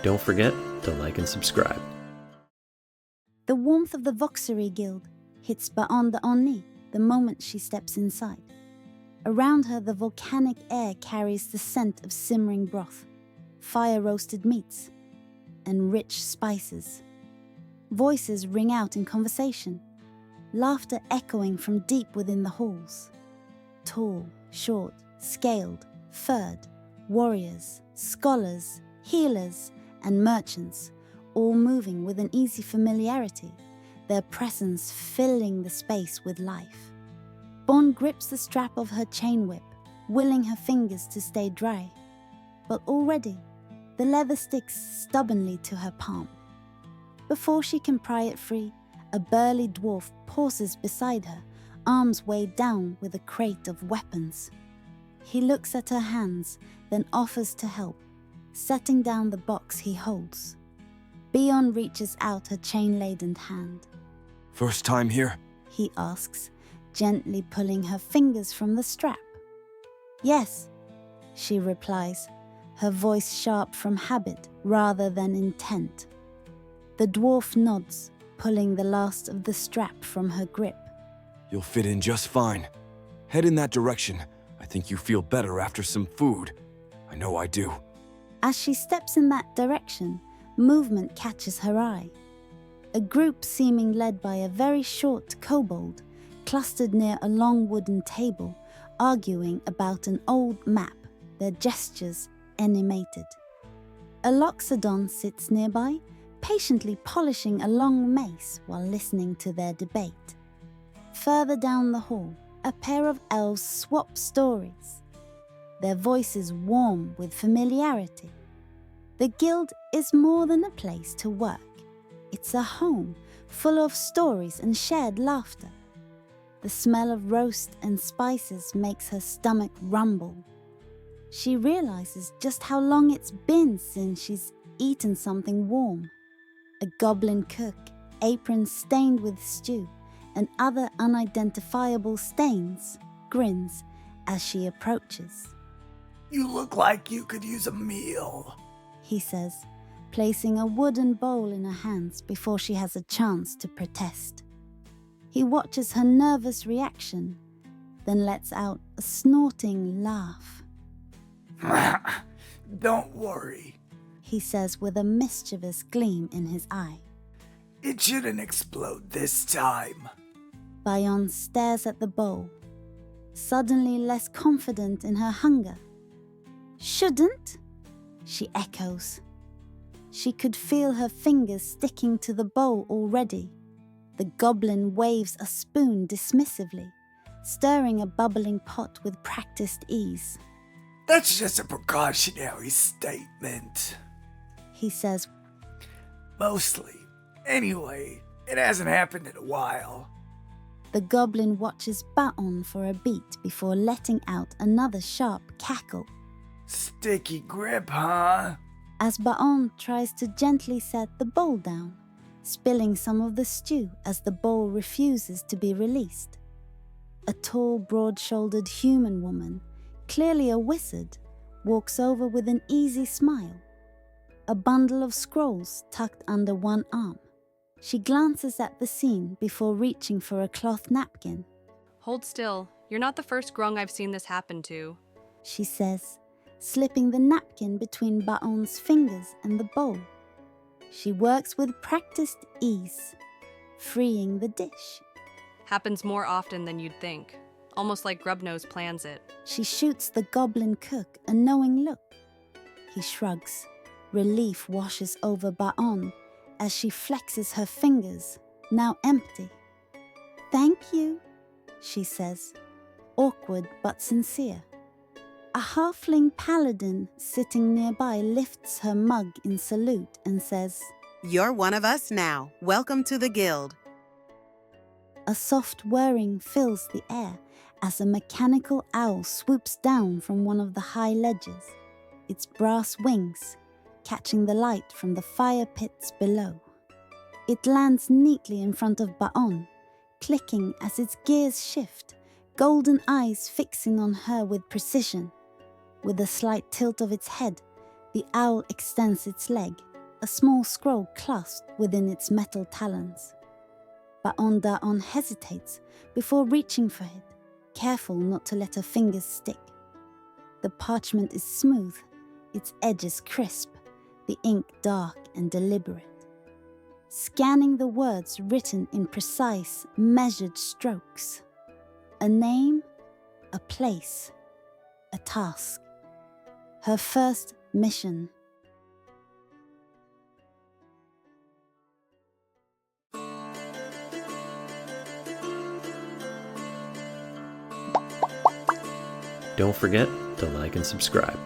Don't forget to like and subscribe. The warmth of the Voxirye Guild hits D'on Nih the moment she steps inside. Around her, the volcanic air carries the scent of simmering broth, fire-roasted meats, and rich spices. Voices ring out in conversation, laughter echoing from deep within the halls. Tall, short, scaled, furred, warriors, scholars, healers, and merchants, all moving with an easy familiarity, their presence filling the space with life. Bon grips the strap of her chain whip, willing her fingers to stay dry. But already, the leather sticks stubbornly to her palm. Before she can pry it free, a burly dwarf pauses beside her, arms weighed down with a crate of weapons. He looks at her hands, then offers to help, setting down the box he holds. D'on reaches out her chain-laden hand. First time here? He asks, gently pulling her fingers from the strap. Yes, she replies, her voice sharp from habit rather than intent. The dwarf nods, pulling the last of the strap from her grip. You'll fit in just fine. Head in that direction. I think you feel better after some food. I know I do. As she steps in that direction, movement catches her eye. A group seeming led by a very short kobold, clustered near a long wooden table, arguing about an old map, their gestures animated. A loxodon sits nearby, patiently polishing a long mace while listening to their debate. Further down the hall, a pair of elves swap stories, their voices warm with familiarity. The guild is more than a place to work. It's a home full of stories and shared laughter. The smell of roast and spices makes her stomach rumble. She realizes just how long it's been since she's eaten something warm. A goblin cook, apron stained with stew, and other unidentifiable stains, grins as she approaches. You look like you could use a meal, he says, placing a wooden bowl in her hands before she has a chance to protest. He watches her nervous reaction, then lets out a snorting laugh. Don't worry, he says with a mischievous gleam in his eye. It shouldn't explode this time. D'on stares at the bowl, suddenly less confident in her hunger. Shouldn't? She echoes. She could feel her fingers sticking to the bowl already. The goblin waves a spoon dismissively, stirring a bubbling pot with practiced ease. That's just a precautionary statement, he says. Mostly. Anyway, it hasn't happened in a while. The goblin watches D'on for a beat before letting out another sharp cackle. Sticky grip, huh? As D'on tries to gently set the bowl down, spilling some of the stew as the bowl refuses to be released. A tall, broad-shouldered human woman, clearly a wizard, walks over with an easy smile, a bundle of scrolls tucked under one arm. She glances at the scene before reaching for a cloth napkin. Hold still. You're not the first grung I've seen this happen to, she says, slipping the napkin between D'on's fingers and the bowl. She works with practiced ease, freeing the dish. Happens more often than you'd think. Almost like Grubnose plans it. She shoots the goblin cook a knowing look. He shrugs. Relief washes over D'on as she flexes her fingers, now empty. Thank you, she says, awkward but sincere. A halfling paladin sitting nearby lifts her mug in salute and says, You're one of us now. Welcome to the guild. A soft whirring fills the air as a mechanical owl swoops down from one of the high ledges, its brass wings catching the light from the fire pits below. It lands neatly in front of D'on, clicking as its gears shift, golden eyes fixing on her with precision. With a slight tilt of its head, the owl extends its leg, a small scroll clasped within its metal talons. But D'on hesitates before reaching for it, careful not to let her fingers stick. The parchment is smooth, its edges crisp, the ink dark and deliberate. Scanning the words written in precise, measured strokes. A name, a place, a task. Her first mission. Don't forget to like and subscribe.